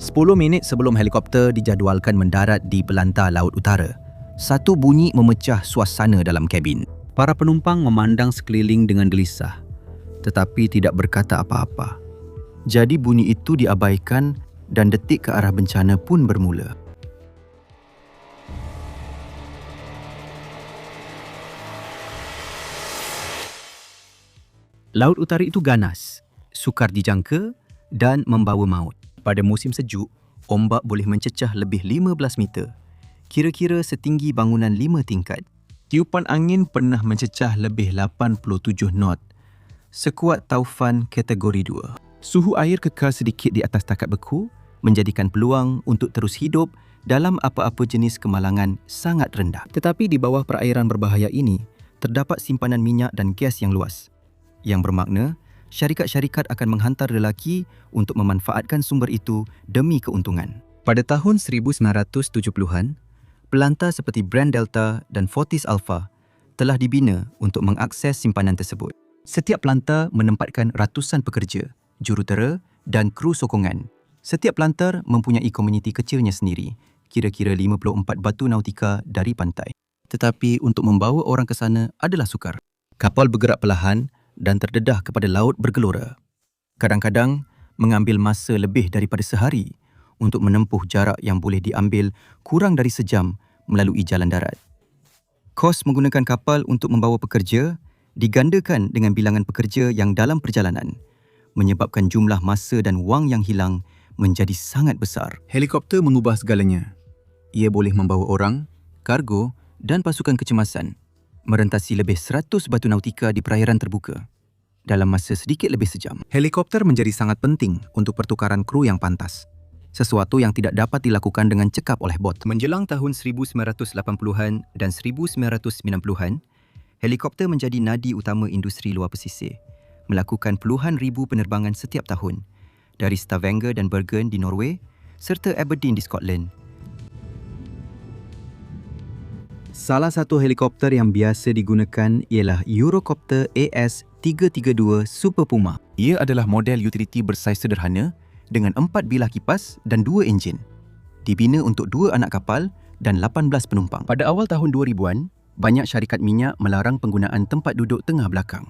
10 minit sebelum helikopter dijadualkan mendarat di Pelantar Laut Utara, satu bunyi memecah suasana dalam kabin. Para penumpang memandang sekeliling dengan gelisah, tetapi tidak berkata apa-apa. Jadi bunyi itu diabaikan dan detik ke arah bencana pun bermula. Laut Utara itu ganas, sukar dijangka dan membawa maut. Pada musim sejuk, ombak boleh mencecah lebih 15 meter, kira-kira setinggi bangunan 5 tingkat. Tiupan angin pernah mencecah lebih 87 knot, sekuat taufan kategori 2. Suhu air kekal sedikit di atas takat beku, menjadikan peluang untuk terus hidup dalam apa-apa jenis kemalangan sangat rendah. Tetapi di bawah perairan berbahaya ini, terdapat simpanan minyak dan gas yang luas, yang bermakna syarikat-syarikat akan menghantar lelaki untuk memanfaatkan sumber itu demi keuntungan. Pada tahun 1970-an, pelantar seperti Brand Delta dan Fortis Alpha telah dibina untuk mengakses simpanan tersebut. Setiap pelantar menempatkan ratusan pekerja, jurutera dan kru sokongan. Setiap pelantar mempunyai komuniti kecilnya sendiri, kira-kira 54 batu nautika dari pantai. Tetapi untuk membawa orang ke sana adalah sukar. Kapal bergerak perlahan dan terdedah kepada laut bergelora. Kadang-kadang mengambil masa lebih daripada sehari untuk menempuh jarak yang boleh diambil kurang dari sejam melalui jalan darat. Kos menggunakan kapal untuk membawa pekerja digandakan dengan bilangan pekerja yang dalam perjalanan, menyebabkan jumlah masa dan wang yang hilang menjadi sangat besar. Helikopter mengubah segalanya. Ia boleh membawa orang, kargo dan pasukan kecemasan, merentasi lebih 100 batu nautika di perairan terbuka dalam masa sedikit lebih sejam. Helikopter menjadi sangat penting untuk pertukaran kru yang pantas, sesuatu yang tidak dapat dilakukan dengan cekap oleh bot. Menjelang tahun 1980-an dan 1990-an, helikopter menjadi nadi utama industri luar pesisir, melakukan puluhan ribu penerbangan setiap tahun dari Stavanger dan Bergen di Norway serta Aberdeen di Scotland. Salah satu helikopter yang biasa digunakan ialah Eurocopter AS332 Super Puma. Ia adalah model utility bersaiz sederhana dengan 4 bilah kipas dan 2 enjin. Dibina untuk 2 anak kapal dan 18 penumpang. Pada awal tahun 2000-an, banyak syarikat minyak melarang penggunaan tempat duduk tengah belakang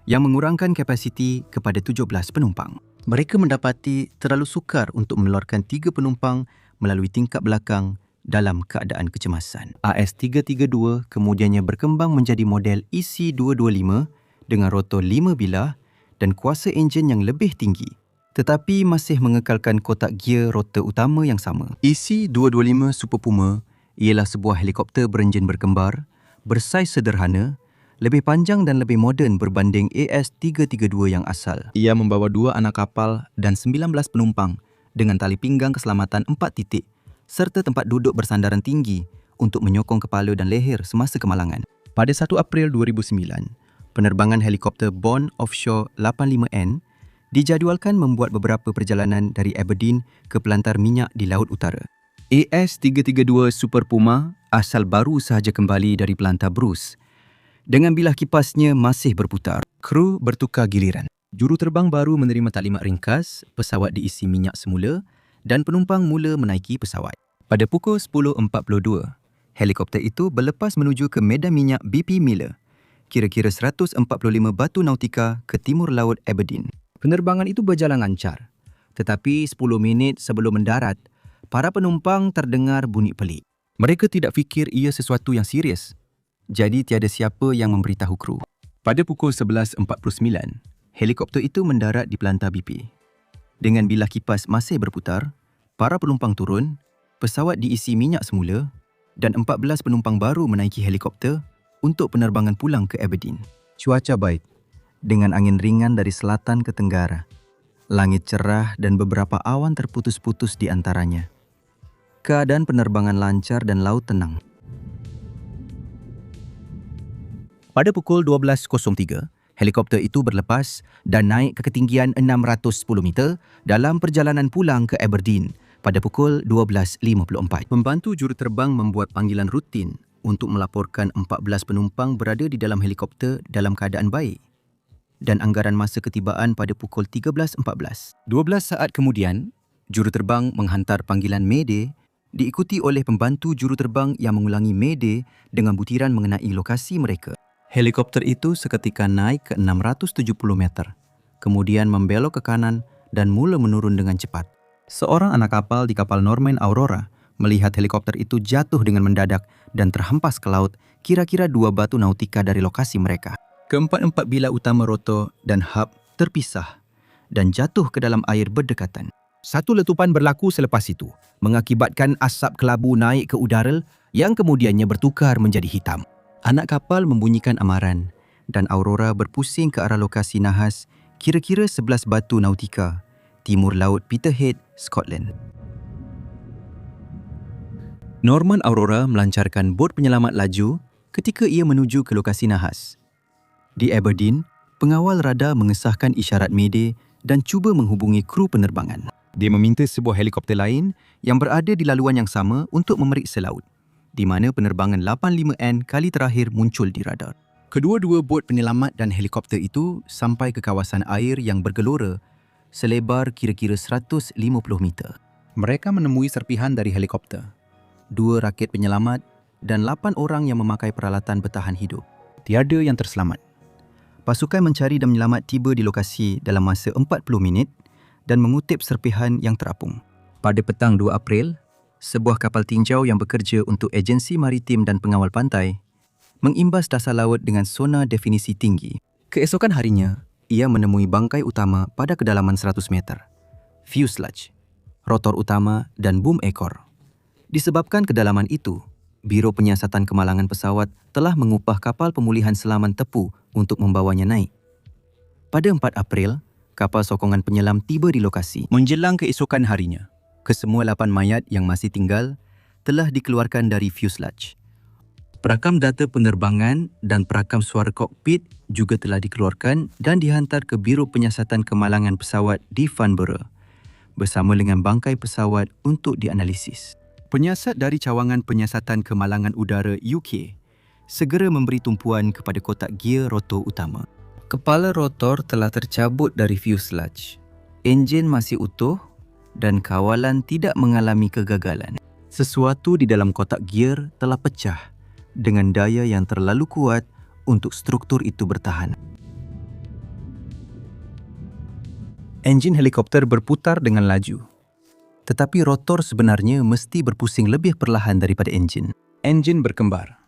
yang mengurangkan kapasiti kepada 17 penumpang. Mereka mendapati terlalu sukar untuk mengeluarkan 3 penumpang melalui tingkap belakang dalam keadaan kecemasan. AS332 kemudiannya berkembang menjadi model EC225 dengan rotor 5 bilah dan kuasa enjin yang lebih tinggi, tetapi masih mengekalkan kotak gear rotor utama yang sama. EC225 Super Puma ialah sebuah helikopter berenjin berkembar, bersaiz sederhana, lebih panjang dan lebih moden berbanding AS332 yang asal. Ia membawa 2 anak kapal dan 19 penumpang dengan tali pinggang keselamatan 4 titik serta tempat duduk bersandaran tinggi untuk menyokong kepala dan leher semasa kemalangan. Pada 1 April 2009, penerbangan helikopter Bond Offshore 85N dijadualkan membuat beberapa perjalanan dari Aberdeen ke pelantar minyak di Laut Utara. AS332 Super Puma asal baru sahaja kembali dari pelantar Bruce dengan bilah kipasnya masih berputar. Kru bertukar giliran. Juruterbang baru menerima taklimat ringkas, pesawat diisi minyak semula dan penumpang mula menaiki pesawat. Pada pukul 10.42, helikopter itu berlepas menuju ke medan minyak BP Miller, kira-kira 145 batu nautika ke timur laut Aberdeen. Penerbangan itu berjalan lancar, tetapi 10 minit sebelum mendarat, para penumpang terdengar bunyi pelik. Mereka tidak fikir ia sesuatu yang serius, jadi tiada siapa yang memberitahu kru. Pada pukul 11.49, helikopter itu mendarat di pelantar BP. Dengan bilah kipas masih berputar, para penumpang turun, pesawat diisi minyak semula dan 14 penumpang baru menaiki helikopter untuk penerbangan pulang ke Aberdeen. Cuaca baik, dengan angin ringan dari selatan ke tenggara. Langit cerah dan beberapa awan terputus-putus di antaranya. Keadaan penerbangan lancar dan laut tenang. Pada pukul 12.03, helikopter itu berlepas dan naik ke ketinggian 610 meter dalam perjalanan pulang ke Aberdeen pada pukul 12.54. Pembantu juruterbang membuat panggilan rutin untuk melaporkan 14 penumpang berada di dalam helikopter dalam keadaan baik dan anggaran masa ketibaan pada pukul 13.14. 12 saat kemudian, Juruterbang menghantar panggilan Mayday diikuti oleh pembantu juruterbang yang mengulangi Mayday dengan butiran mengenai lokasi mereka. Helikopter itu seketika naik ke 670 meter, kemudian membelok ke kanan dan mula menurun dengan cepat. Seorang anak kapal di kapal Norman Aurora melihat helikopter itu jatuh dengan mendadak dan terhempas ke laut kira-kira 2 batu nautika dari lokasi mereka. Keempat-empat bilah utama rotor dan hub terpisah dan jatuh ke dalam air berdekatan. Satu letupan berlaku selepas itu, mengakibatkan asap kelabu naik ke udara yang kemudiannya bertukar menjadi hitam. Anak kapal membunyikan amaran dan Aurora berpusing ke arah lokasi nahas kira-kira 11 batu nautika, timur laut Peterhead, Scotland. Norman Aurora melancarkan bot penyelamat laju ketika ia menuju ke lokasi nahas. Di Aberdeen, pengawal radar mengesahkan isyarat Mayday dan cuba menghubungi kru penerbangan. Dia meminta sebuah helikopter lain yang berada di laluan yang sama untuk memeriksa laut, di mana penerbangan 85N kali terakhir muncul di radar. Kedua-dua bot penyelamat dan helikopter itu sampai ke kawasan air yang bergelora selebar kira-kira 150 meter. Mereka menemui serpihan dari helikopter, 2 raket penyelamat dan 8 orang yang memakai peralatan bertahan hidup. Tiada yang terselamat. Pasukan mencari dan menyelamat tiba di lokasi dalam masa 40 minit dan mengutip serpihan yang terapung. Pada petang 2 April, sebuah kapal tinjau yang bekerja untuk Agensi Maritim dan Pengawal Pantai mengimbas dasar laut dengan sonar definisi tinggi. Keesokan harinya, ia menemui bangkai utama pada kedalaman 100 meter, fuselage, rotor utama dan boom ekor. Disebabkan kedalaman itu, Biro Penyiasatan Kemalangan Pesawat telah mengupah kapal pemulihan selaman tepu untuk membawanya naik. Pada 4 April, kapal sokongan penyelam tiba di lokasi. Menjelang keesokan harinya, kesemua 8 mayat yang masih tinggal telah dikeluarkan dari fuselage. Perakam data penerbangan dan perakam suara kokpit juga telah dikeluarkan dan dihantar ke Biro Penyiasatan Kemalangan Pesawat di Farnborough bersama dengan bangkai pesawat untuk dianalisis. Penyiasat dari Cawangan Penyiasatan Kemalangan Udara UK segera memberi tumpuan kepada kotak gear rotor utama. Kepala rotor telah tercabut dari fuselage. Enjin masih utuh dan kawalan tidak mengalami kegagalan. Sesuatu di dalam kotak gear telah pecah dengan daya yang terlalu kuat untuk struktur itu bertahan. Enjin helikopter berputar dengan laju. Tetapi rotor sebenarnya mesti berpusing lebih perlahan daripada enjin. Enjin berkembar.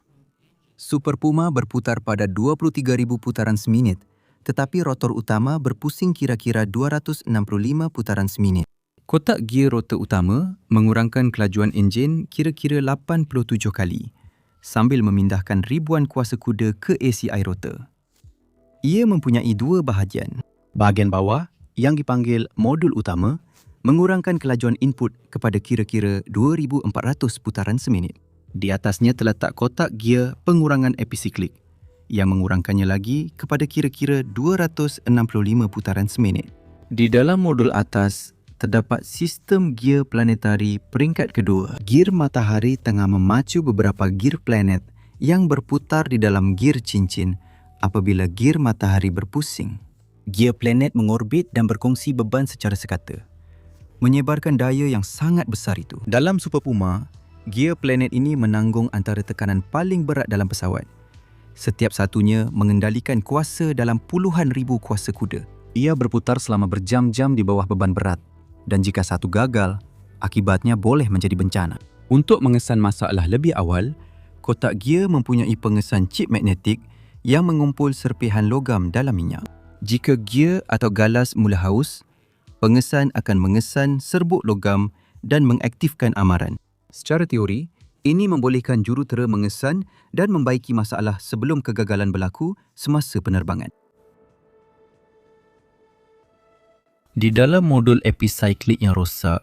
Super Puma berputar pada 23,000 putaran seminit, tetapi rotor utama berpusing kira-kira 265 putaran seminit. Kotak gear rotor utama mengurangkan kelajuan enjin kira-kira 87 kali sambil memindahkan ribuan kuasa kuda ke ACI rotor. Ia mempunyai 2 bahagian. Bahagian bawah yang dipanggil modul utama mengurangkan kelajuan input kepada kira-kira 2,400 putaran seminit. Di atasnya terletak kotak gear pengurangan episiklik yang mengurangkannya lagi kepada kira-kira 265 putaran seminit. Di dalam modul atas terdapat sistem gear planetari peringkat kedua. Gear matahari tengah memacu beberapa gear planet yang berputar di dalam gear cincin apabila gear matahari berpusing. Gear planet mengorbit dan berkongsi beban secara sekata, menyebarkan daya yang sangat besar itu. Dalam Super Puma, gear planet ini menanggung antara tekanan paling berat dalam pesawat. Setiap satunya mengendalikan kuasa dalam puluhan ribu kuasa kuda. Ia berputar selama berjam-jam di bawah beban berat dan jika satu gagal, akibatnya boleh menjadi bencana. Untuk mengesan masalah lebih awal, kotak gear mempunyai pengesan chip magnetik yang mengumpul serpihan logam dalam minyak. Jika gear atau galas mula haus, pengesan akan mengesan serbuk logam dan mengaktifkan amaran. Secara teori, ini membolehkan jurutera mengesan dan membaiki masalah sebelum kegagalan berlaku semasa penerbangan. Di dalam modul episiklik yang rosak,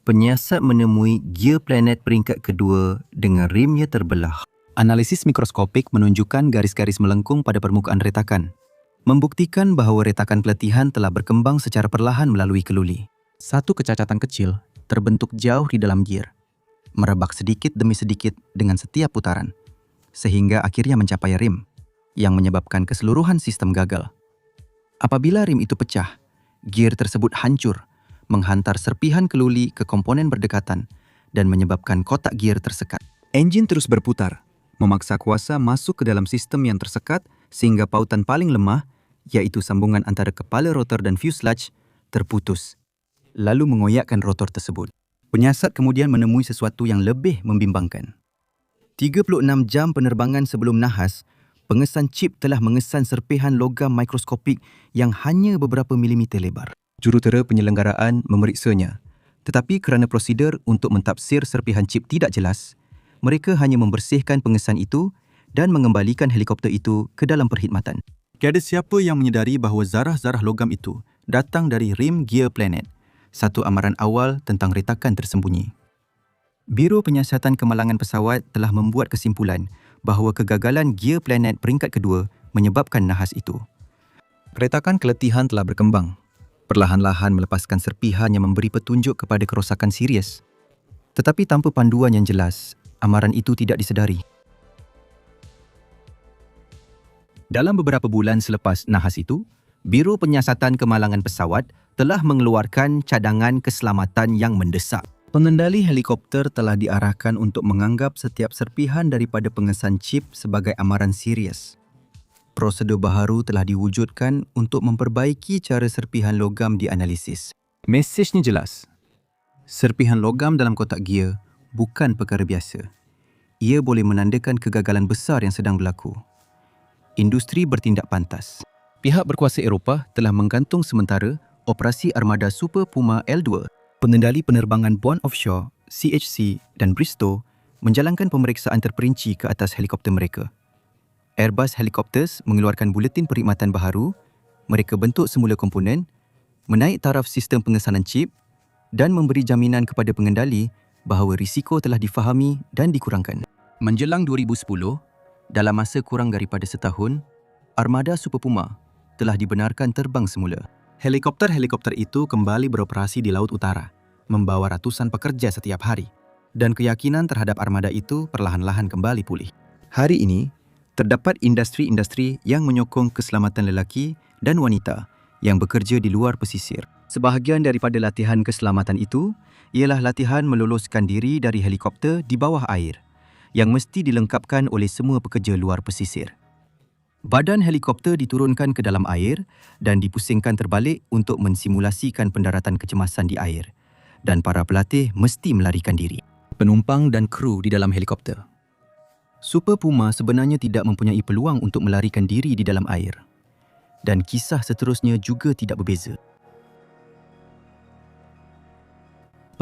penyiasat menemui gear planet peringkat kedua dengan rimnya terbelah. Analisis mikroskopik menunjukkan garis-garis melengkung pada permukaan retakan, membuktikan bahawa retakan peletihan telah berkembang secara perlahan melalui keluli. Satu kecacatan kecil terbentuk jauh di dalam gear, merebak sedikit demi sedikit dengan setiap putaran, sehingga akhirnya mencapai rim, yang menyebabkan keseluruhan sistem gagal. Apabila rim itu pecah, gear tersebut hancur, menghantar serpihan keluli ke komponen berdekatan dan menyebabkan kotak gear tersekat. Enjin terus berputar, memaksa kuasa masuk ke dalam sistem yang tersekat sehingga pautan paling lemah, iaitu sambungan antara kepala rotor dan fuselage, terputus, lalu mengoyakkan rotor tersebut. Penyiasat kemudian menemui sesuatu yang lebih membimbangkan. 36 jam penerbangan sebelum nahas, pengesan chip telah mengesan serpihan logam mikroskopik yang hanya beberapa milimeter lebar. Jurutera penyelenggaraan memeriksanya, tetapi kerana prosedur untuk mentafsir serpihan chip tidak jelas, mereka hanya membersihkan pengesan itu dan mengembalikan helikopter itu ke dalam perkhidmatan. Tiada siapa yang menyedari bahawa zarah-zarah logam itu datang dari rim gear planet, satu amaran awal tentang retakan tersembunyi. Biro Penyiasatan Kemalangan Pesawat telah membuat kesimpulan bahawa kegagalan gear planet peringkat kedua menyebabkan nahas itu. Retakan keletihan telah berkembang, perlahan-lahan melepaskan serpihan yang memberi petunjuk kepada kerosakan serius. Tetapi tanpa panduan yang jelas, amaran itu tidak disedari. Dalam beberapa bulan selepas nahas itu, Biro Penyiasatan Kemalangan Pesawat telah mengeluarkan cadangan keselamatan yang mendesak. Pengendali helikopter telah diarahkan untuk menganggap setiap serpihan daripada pengesan chip sebagai amaran serius. Prosedur baharu telah diwujudkan untuk memperbaiki cara serpihan logam dianalisis. Mesejnya jelas. Serpihan logam dalam kotak gear bukan perkara biasa. Ia boleh menandakan kegagalan besar yang sedang berlaku. Industri bertindak pantas. Pihak berkuasa Eropah telah menggantung sementara operasi armada Super Puma L2. Pengendali penerbangan Bond Offshore, CHC dan Bristow menjalankan pemeriksaan terperinci ke atas helikopter mereka. Airbus Helicopters mengeluarkan buletin perkhidmatan baharu, mereka bentuk semula komponen, menaik taraf sistem pengesanan chip dan memberi jaminan kepada pengendali bahawa risiko telah difahami dan dikurangkan. Menjelang 2010, dalam masa kurang daripada setahun, armada Super Puma telah dibenarkan terbang semula. Helikopter-helikopter itu kembali beroperasi di Laut Utara, membawa ratusan pekerja setiap hari, dan keyakinan terhadap armada itu perlahan-lahan kembali pulih. Hari ini, terdapat industri-industri yang menyokong keselamatan lelaki dan wanita yang bekerja di luar pesisir. Sebahagian daripada latihan keselamatan itu ialah latihan meloloskan diri dari helikopter di bawah air, yang mesti dilengkapkan oleh semua pekerja luar pesisir. Badan helikopter diturunkan ke dalam air dan dipusingkan terbalik untuk mensimulasikan pendaratan kecemasan di air, dan para pelatih mesti melarikan diri. Penumpang dan kru di dalam helikopter. Super Puma sebenarnya tidak mempunyai peluang untuk melarikan diri di dalam air, dan kisah seterusnya juga tidak berbeza.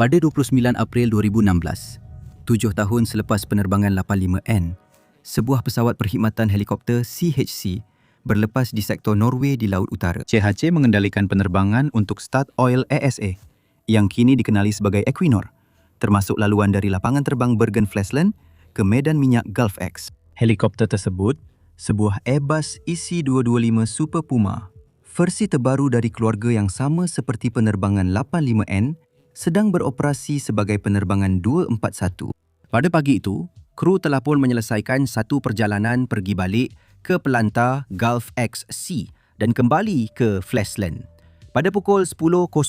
Pada 29 April 2016, 7 tahun selepas penerbangan 85N, sebuah pesawat perkhidmatan helikopter CHC berlepas di sektor Norway di Laut Utara. CHC mengendalikan penerbangan untuk Statoil ASA yang kini dikenali sebagai Equinor, termasuk laluan dari lapangan terbang Bergen-Flesland ke medan minyak Gulf X. Helikopter tersebut, sebuah Airbus EC225 Super Puma, versi terbaru dari keluarga yang sama seperti penerbangan 85N, sedang beroperasi sebagai penerbangan 241. Pada pagi itu, kru telah pun menyelesaikan satu perjalanan pergi balik ke pelantar Gulf X-C dan kembali ke Flesland. Pada pukul 10.05,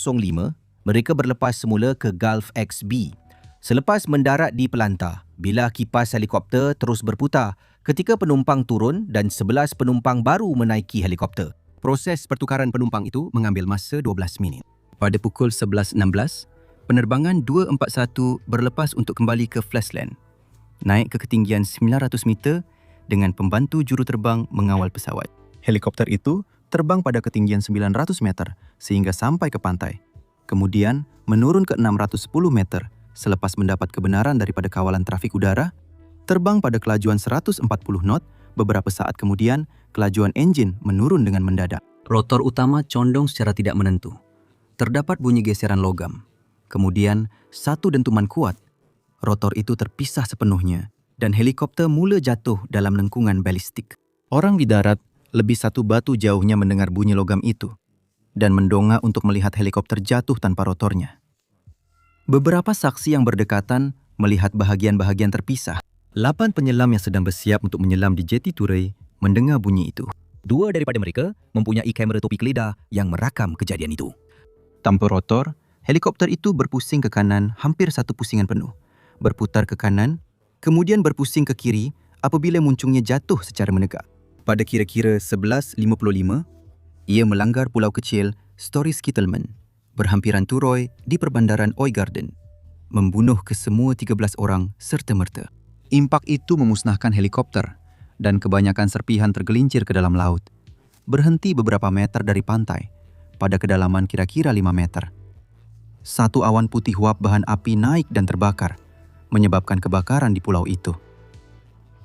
mereka berlepas semula ke Gulf X-B. Selepas mendarat di pelantar, bilah kipas helikopter terus berputar ketika penumpang turun dan 11 penumpang baru menaiki helikopter. Proses pertukaran penumpang itu mengambil masa 12 minit. Pada pukul 11.16, penerbangan 241 berlepas untuk kembali ke Flesland, naik ke ketinggian 900 meter dengan pembantu juruterbang mengawal pesawat. Helikopter itu terbang pada ketinggian 900 meter sehingga sampai ke pantai. Kemudian menurun ke 610 meter selepas mendapat kebenaran daripada kawalan trafik udara, terbang pada kelajuan 140 knot. Beberapa saat kemudian, kelajuan enjin menurun dengan mendadak. Rotor utama condong secara tidak menentu. Terdapat bunyi geseran logam. Kemudian, satu dentuman kuat. Rotor itu terpisah sepenuhnya dan helikopter mula jatuh dalam lengkungan balistik. Orang di darat lebih satu batu jauhnya mendengar bunyi logam itu dan mendongak untuk melihat helikopter jatuh tanpa rotornya. Beberapa saksi yang berdekatan melihat bahagian-bahagian terpisah. 8 penyelam yang sedang bersiap untuk menyelam di jeti Turai mendengar bunyi itu. 2 daripada mereka mempunyai kamera topi keledar yang merakam kejadian itu. Tanpa rotor, Helikopter itu berpusing ke kanan hampir satu pusingan penuh, berputar ke kanan, kemudian berpusing ke kiri apabila muncungnya jatuh secara menegak. Pada kira-kira 11.55, ia melanggar pulau kecil Stories Kittleman, berhampiran turoi di perbandaran Oygarden, membunuh kesemua 13 orang serta-merta. Impak itu memusnahkan helikopter dan kebanyakan serpihan tergelincir ke dalam laut, berhenti beberapa meter dari pantai pada kedalaman kira-kira 5 meter. Satu awan putih uap bahan api naik dan terbakar, menyebabkan kebakaran di pulau itu.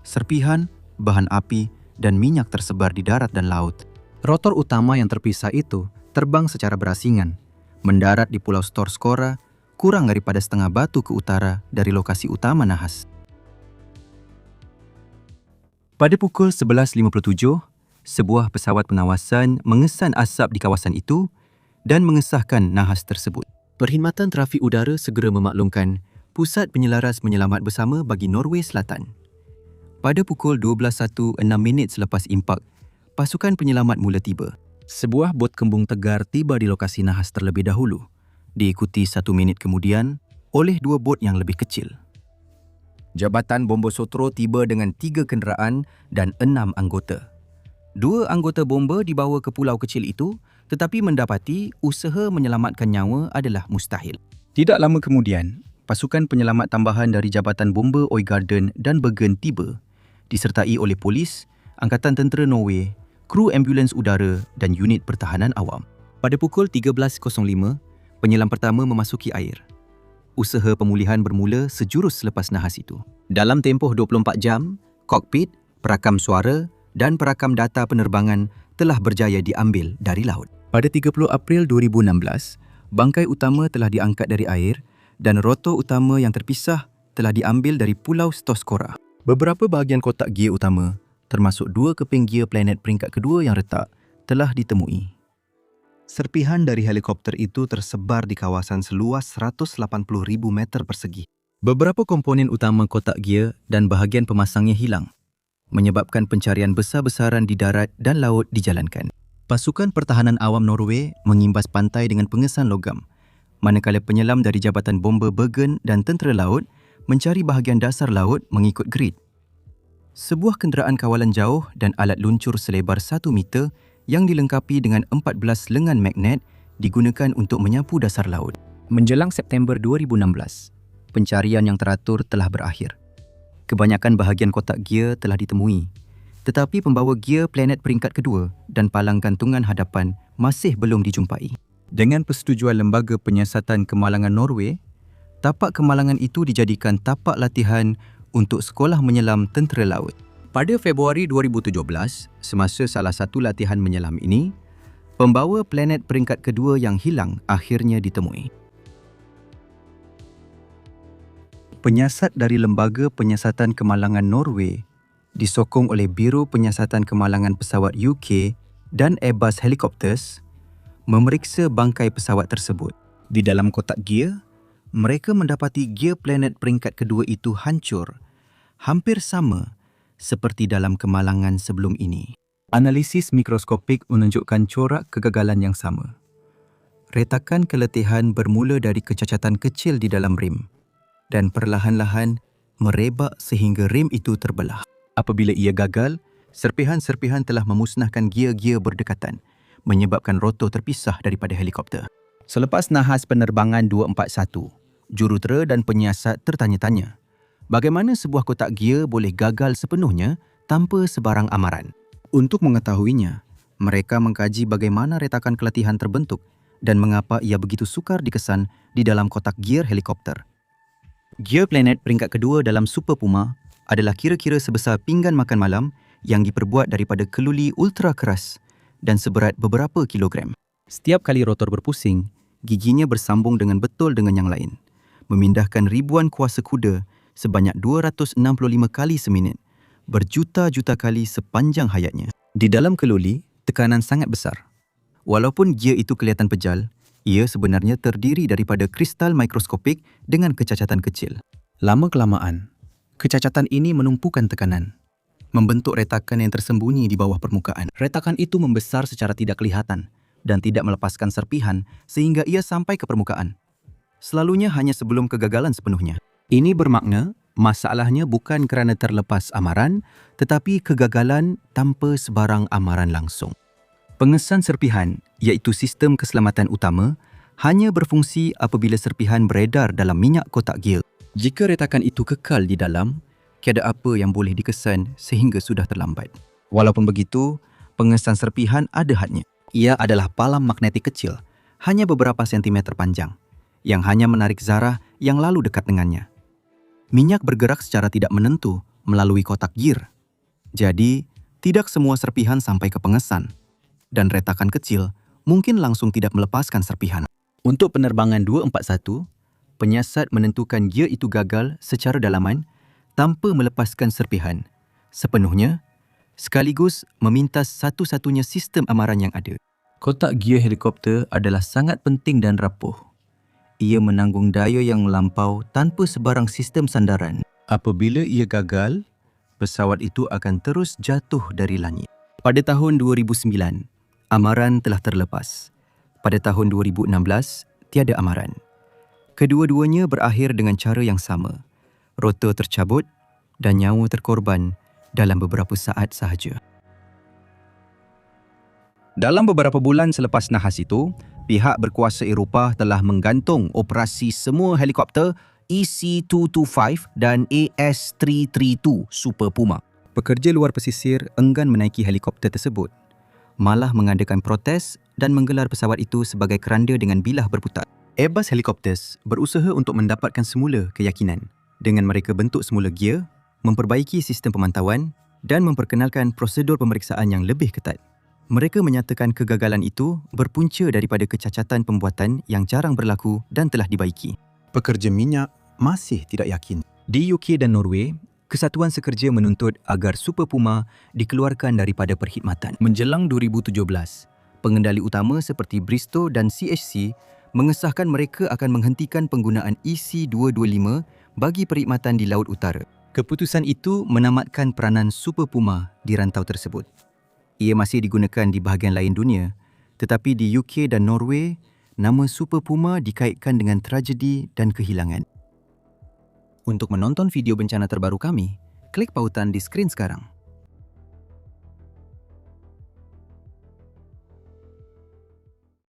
Serpihan, bahan api, dan minyak tersebar di darat dan laut. Rotor utama yang terpisah itu terbang secara berasingan, mendarat di Pulau Storskora, kurang daripada setengah batu ke utara dari lokasi utama nahas. Pada pukul 11.57, sebuah pesawat pengawasan mengesan asap di kawasan itu dan mengesahkan nahas tersebut. Perkhidmatan Trafik Udara segera memaklumkan Pusat Penyelaras Menyelamat Bersama bagi Norway Selatan. Pada pukul 12.16 selepas impak, pasukan penyelamat mula tiba. Sebuah bot kembung tegar tiba di lokasi nahas terlebih dahulu, diikuti 1 minit kemudian oleh 2 bot yang lebih kecil. Jabatan Bomba Sotro tiba dengan 3 kenderaan dan 6 anggota. 2 anggota bomba dibawa ke pulau kecil itu, tetapi mendapati usaha menyelamatkan nyawa adalah mustahil. Tidak lama kemudian, pasukan penyelamat tambahan dari Jabatan Bomba Oygarden dan Bergen tiba, disertai oleh polis, Angkatan Tentera Norway, kru ambulans udara dan unit pertahanan awam. Pada pukul 13.05, penyelam pertama memasuki air. Usaha pemulihan bermula sejurus selepas nahas itu. Dalam tempoh 24 jam, kokpit, perakam suara dan perakam data penerbangan telah berjaya diambil dari laut. Pada 30 April 2016, bangkai utama telah diangkat dari air dan rotor utama yang terpisah telah diambil dari Pulau Storskora. Beberapa bahagian kotak gear utama, termasuk 2 keping gear planet peringkat kedua yang retak, telah ditemui. Serpihan dari helikopter itu tersebar di kawasan seluas 180,000 meter persegi. Beberapa komponen utama kotak gear dan bahagian pemasangnya hilang, menyebabkan pencarian besar-besaran di darat dan laut dijalankan. Pasukan Pertahanan Awam Norway mengimbas pantai dengan pengesan logam, manakala penyelam dari Jabatan Bomba Bergen dan Tentera Laut mencari bahagian dasar laut mengikut grid. Sebuah kenderaan kawalan jauh dan alat luncur selebar 1 meter yang dilengkapi dengan 14 lengan magnet digunakan untuk menyapu dasar laut. Menjelang September 2016, pencarian yang teratur telah berakhir. Kebanyakan bahagian kotak gear telah ditemui, tetapi pembawa gear planet peringkat kedua dan palang gantungan hadapan masih belum dijumpai. Dengan persetujuan Lembaga Penyiasatan Kemalangan Norway, tapak kemalangan itu dijadikan tapak latihan untuk sekolah menyelam tentera laut. Pada Februari 2017, semasa salah satu latihan menyelam ini, pembawa planet peringkat kedua yang hilang akhirnya ditemui. Penyiasat dari Lembaga Penyiasatan Kemalangan Norway disokong oleh Biro Penyiasatan Kemalangan Pesawat UK dan Airbus Helicopters memeriksa bangkai pesawat tersebut. Di dalam kotak gear, mereka mendapati gear planet peringkat kedua itu hancur, hampir sama seperti dalam kemalangan sebelum ini. Analisis mikroskopik menunjukkan corak kegagalan yang sama. Retakan keletihan bermula dari kecacatan kecil di dalam rim dan perlahan-lahan merebak sehingga rim itu terbelah. Apabila ia gagal, serpihan-serpihan telah memusnahkan gear-gear berdekatan, menyebabkan rotor terpisah daripada helikopter. Selepas nahas penerbangan 241, jurutera dan penyiasat tertanya-tanya, bagaimana sebuah kotak gear boleh gagal sepenuhnya tanpa sebarang amaran? Untuk mengetahuinya, mereka mengkaji bagaimana retakan keletihan terbentuk dan mengapa ia begitu sukar dikesan di dalam kotak gear helikopter. Gear planet peringkat kedua dalam Super Puma adalah kira-kira sebesar pinggan makan malam yang diperbuat daripada keluli ultra keras dan seberat beberapa kilogram. Setiap kali rotor berpusing, giginya bersambung dengan betul dengan yang lain, memindahkan ribuan kuasa kuda sebanyak 265 kali seminit, berjuta-juta kali sepanjang hayatnya. Di dalam keluli, tekanan sangat besar. Walaupun gear itu kelihatan pejal, ia sebenarnya terdiri daripada kristal mikroskopik dengan kecacatan kecil. Lama-kelamaan, kecacatan ini menumpukan tekanan, membentuk retakan yang tersembunyi di bawah permukaan. Retakan itu membesar secara tidak kelihatan dan tidak melepaskan serpihan sehingga ia sampai ke permukaan. Selalunya hanya sebelum kegagalan sepenuhnya. Ini bermakna masalahnya bukan kerana terlepas amaran, tetapi kegagalan tanpa sebarang amaran langsung. Pengesan serpihan, iaitu sistem keselamatan utama, hanya berfungsi apabila serpihan beredar dalam minyak kotak gear. Jika retakan itu kekal di dalam, tiada apa yang boleh dikesan sehingga sudah terlambat. Walaupun begitu, pengesan serpihan ada hadnya. Ia adalah palam magnetik kecil, hanya beberapa sentimeter panjang, yang hanya menarik zarah yang lalu dekat dengannya. Minyak bergerak secara tidak menentu melalui kotak gear. Jadi, tidak semua serpihan sampai ke pengesan, dan retakan kecil mungkin langsung tidak melepaskan serpihan. Untuk penerbangan 241, penyiasat menentukan gear itu gagal secara dalaman tanpa melepaskan serpihan sepenuhnya, sekaligus meminta satu-satunya sistem amaran yang ada. Kotak gear helikopter adalah sangat penting dan rapuh. Ia menanggung daya yang melampau tanpa sebarang sistem sandaran. Apabila ia gagal, pesawat itu akan terus jatuh dari langit. Pada tahun 2009, amaran telah terlepas. Pada tahun 2016, tiada amaran. Kedua-duanya berakhir dengan cara yang sama. Rotor tercabut dan nyawa terkorban dalam beberapa saat sahaja. Dalam beberapa bulan selepas nahas itu, pihak berkuasa Eropah telah menggantung operasi semua helikopter EC-225 dan AS-332 Super Puma. Pekerja luar pesisir enggan menaiki helikopter tersebut, malah mengadakan protes dan menggelar pesawat itu sebagai keranda dengan bilah berputar. Airbus Helicopters berusaha untuk mendapatkan semula keyakinan dengan mereka bentuk semula gear, memperbaiki sistem pemantauan dan memperkenalkan prosedur pemeriksaan yang lebih ketat. Mereka menyatakan kegagalan itu berpunca daripada kecacatan pembuatan yang jarang berlaku dan telah dibaiki. Pekerja minyak masih tidak yakin. Di UK dan Norway, Kesatuan Sekerja menuntut agar Super Puma dikeluarkan daripada perkhidmatan. Menjelang 2017, pengendali utama seperti Bristow dan CHC mengesahkan mereka akan menghentikan penggunaan EC-225 bagi perkhidmatan di Laut Utara. Keputusan itu menamatkan peranan Super Puma di rantau tersebut. Ia masih digunakan di bahagian lain dunia, tetapi di UK dan Norway, nama Super Puma dikaitkan dengan tragedi dan kehilangan. Untuk menonton video bencana terbaru kami, klik pautan di skrin sekarang.